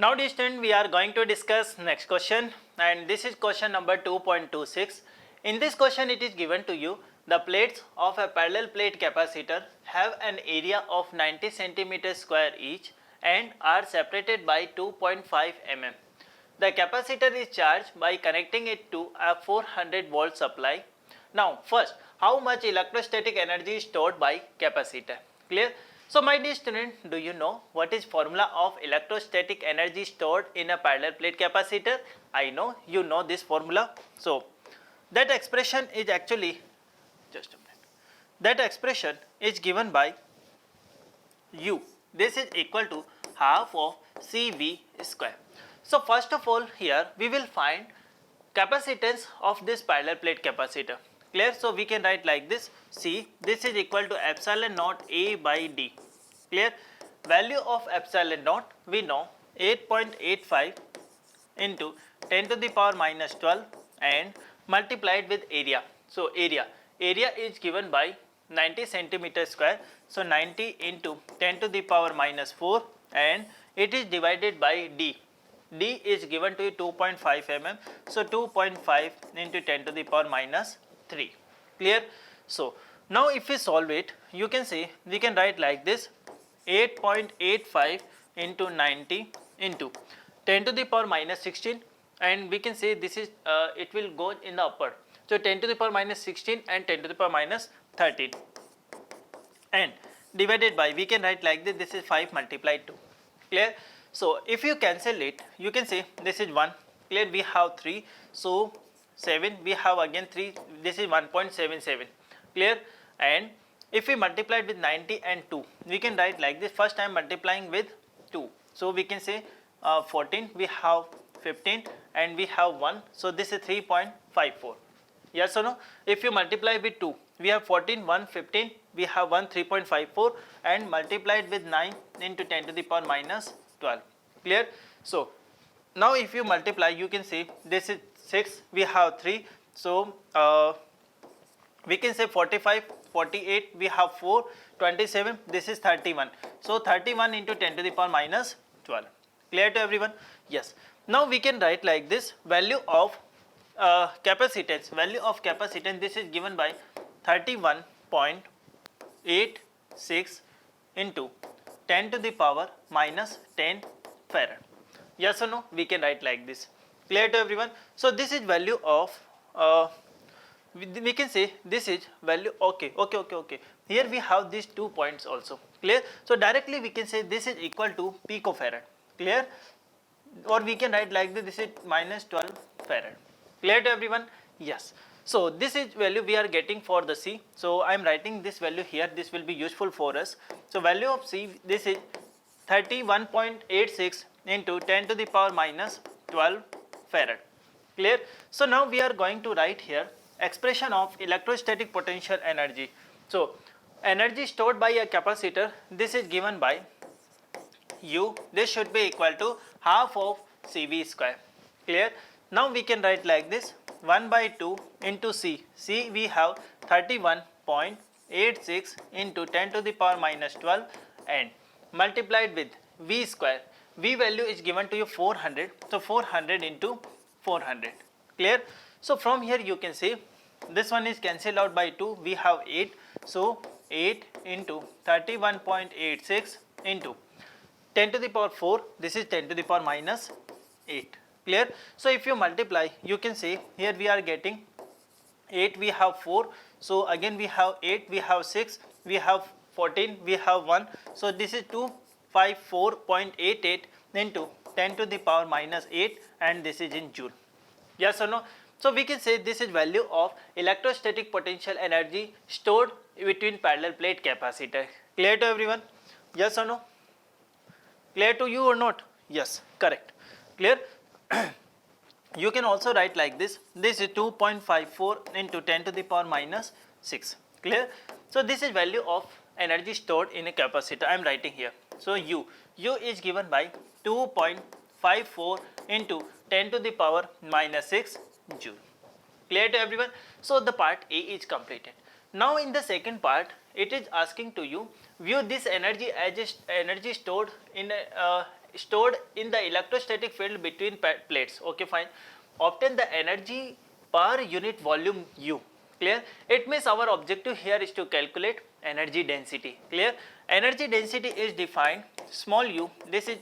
Now dear student, we are going to discuss next question, and this is question number 2.26. In this question it is given to you, the plates of a parallel plate capacitor have an area of 90 centimeters square each and are separated by 2.5 mm. The capacitor is charged by connecting it to a 400 volt supply. Now first, how much electrostatic energy is stored by capacitor? Clear? So my dear student, do you know what is formula of electrostatic energy stored in a parallel plate capacitor? I know you know this formula. So that expression is actually, just a minute, that expression is given by U. This is equal to half of CV square. So first of all, here we will find capacitance of this parallel plate capacitor. Clear? So we can write like this, C, this is equal to epsilon naught A by D. Clear? Value of epsilon naught we know 8.85 into 10 to the power minus 12 and multiplied with area. So area is given by 90 centimeter square. So 90 into 10 to the power minus 4 and it is divided by D. D is given to you 2.5 mm. So 2.5 into 10 to the power minus 3. Clear? So now if we solve it, you can see we can write like this, 8.85 into 90 into 10 to the power minus 16, and we can say this is it will go in the upper. So 10 to the power minus 16 and 10 to the power minus 13 and divided by, we can write like this is 5 multiplied 2. Clear? So if you cancel it, you can say this is 1. Clear? We have 3. So 7, we have again 3, this is 1.77. Clear? And if we multiply it with 90 and 2, we can write like this, first I am multiplying with 2. So we can say 14, we have 15 and we have 1. So this is 3.54. Yes or no? If you multiply with 2, we have 14, 1, 15, we have 1, 3.54 and multiplied with 9 into 10 to the power minus 12. Clear? So now if you multiply, you can see this is 6, we have 3. So we can say 45, 48, we have 4, 27, this is 31. So 31 into 10 to the power minus 12. Clear to everyone? Yes. Now we can write like this, value of capacitance. Value of capacitance, this is given by 31.86 into 10 to the power minus 10 farad. Yes or no? We can write like this. Clear to everyone? So this is value of we can say this is value, okay. Here we have these 2 points also. Clear? So directly we can say this is equal to picofarad. Clear? Or we can write like this is minus 12 farad. Clear to everyone? Yes. So this is value we are getting for the C. So I am writing this value here. This will be useful for us. So value of C, this is 31.86 into 10 to the power minus 12 farad. Clear? So now we are going to write here expression of electrostatic potential energy. So energy stored by a capacitor, this is given by U. This should be equal to half of CV square. Clear? Now we can write like this, 1 by 2 into C. C we have 31.86 into 10 to the power minus 12 and multiplied with V square. V value is given to you 400. So 400 into 400. Clear? So from here you can see this one is cancelled out by 2. We have 8. So 8 into 31.86 into 10 to the power 4. This is 10 to the power minus 8. Clear? So if you multiply, you can see here we are getting 8, we have 4. So again we have 8, we have 6, we have 14, we have 1. So this is 254.88 into 10 to the power minus 8 and this is in joule. Yes or no? So we can say this is value of electrostatic potential energy stored between parallel plate capacitor. Clear to everyone? Yes or no? Clear to you or not? Yes, correct. Clear? You can also write like this. This is 2.54 into 10 to the power minus 6. Clear? So this is value of energy stored in a capacitor. I am writing here. So U is given by 2.54 into 10 to the power minus 6 joule. Clear to everyone? So the part A is completed. Now in the second part, it is asking to you view this energy as energy stored in stored in the electrostatic field between plates. Okay, fine. Obtain the energy per unit volume U. Clear? It means our objective here is to calculate energy density. Clear? Energy density is defined small u. This is,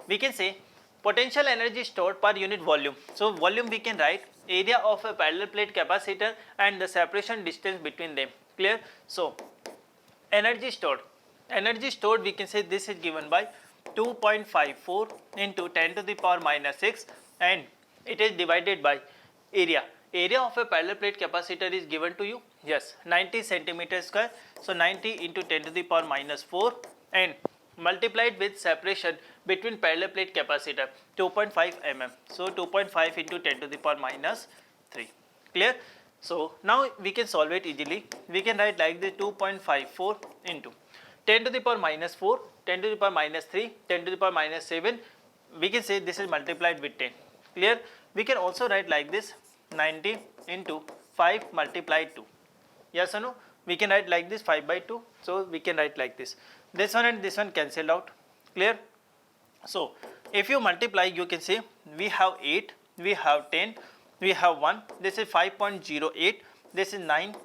we can say, potential energy stored per unit volume. So volume we can write area of a parallel plate capacitor and the separation distance between them. Clear? So energy stored we can say this is given by 2.54 into 10 to the power minus 6, and it is divided by area. Area of a parallel plate capacitor is given to you, yes, 90 centimeter square. So 90 into 10 to the power minus 4 and multiplied with separation between parallel plate capacitor 2.5 mm. So 2.5 into 10 to the power minus 3. Clear? So now we can solve it easily. We can write like the 2.54 into 10 to the power minus 4, 10 to the power minus 3, 10 to the power minus 7. We can say this is multiplied with 10. Clear? We can also write like this 90 into 5 multiplied 2. Yes or no? We can write like this 5 by 2. So we can write like this. This one and this one cancel out. Clear? So if you multiply, you can say we have 8, we have 10, we have 1. This is 5.08. This is 9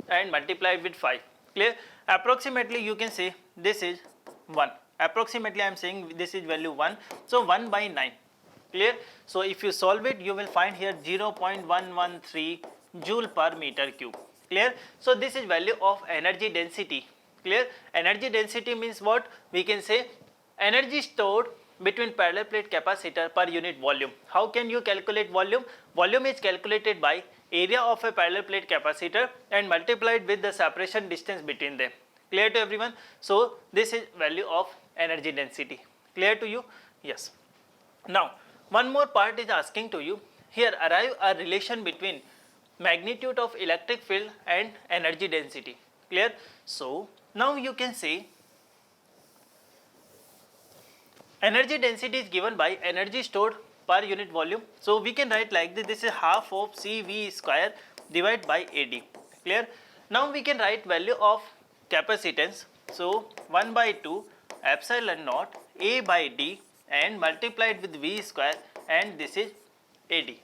and multiply with 5. Clear? Approximately you can say this is 1. Approximately I am saying this is value 1. So 1 by 9. Clear? So if you solve it, you will find here 0.113 joule per meter cube. Clear? So this is value of energy density. Clear? Energy density means what? We can say energy stored between parallel plate capacitor per unit volume. How can you calculate volume? Volume is calculated by area of a parallel plate capacitor and multiplied with the separation distance between them. Clear to everyone? So this is value of energy density. Clear to you? Yes. Now one more part is asking to you, here arrive a relation between magnitude of electric field and energy density. Clear? So now you can say energy density is given by energy stored per unit volume. So we can write like this, this is half of CV square divided by AD. Clear? Now we can write value of capacitance. So 1 by 2 epsilon naught A by D and multiplied with V square, and this is AD.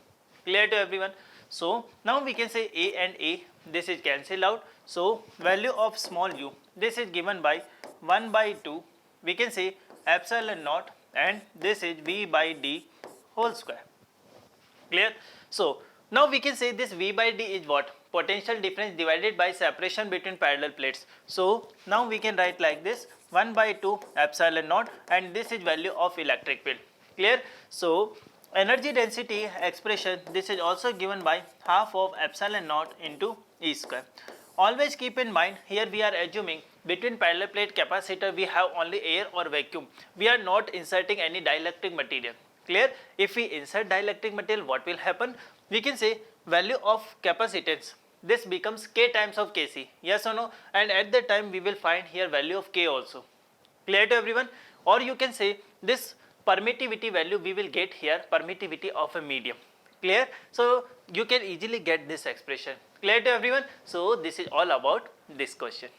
Clear to everyone? So now we can say A and A, this is cancelled out. So value of small u, this is given by 1 by 2, we can say epsilon naught, and this is V by D whole square. Clear? So now we can say this V by D is what? Potential difference divided by separation between parallel plates. So now we can write like this 1 by 2 epsilon naught, and this is value of electric field. Clear? So energy density expression, this is also given by half of epsilon naught into E square. Always keep in mind, here we are assuming between parallel plate capacitor we have only air or vacuum. We are not inserting any dielectric material. Clear? If we insert dielectric material, what will happen? We can say value of capacitance, this becomes K times of Kc. Yes or no? And at that time we will find here value of K also. Clear to everyone? Or you can say this permittivity value we will get here, permittivity of a medium. Clear? So you can easily get this expression. Clear to everyone? So this is all about this question.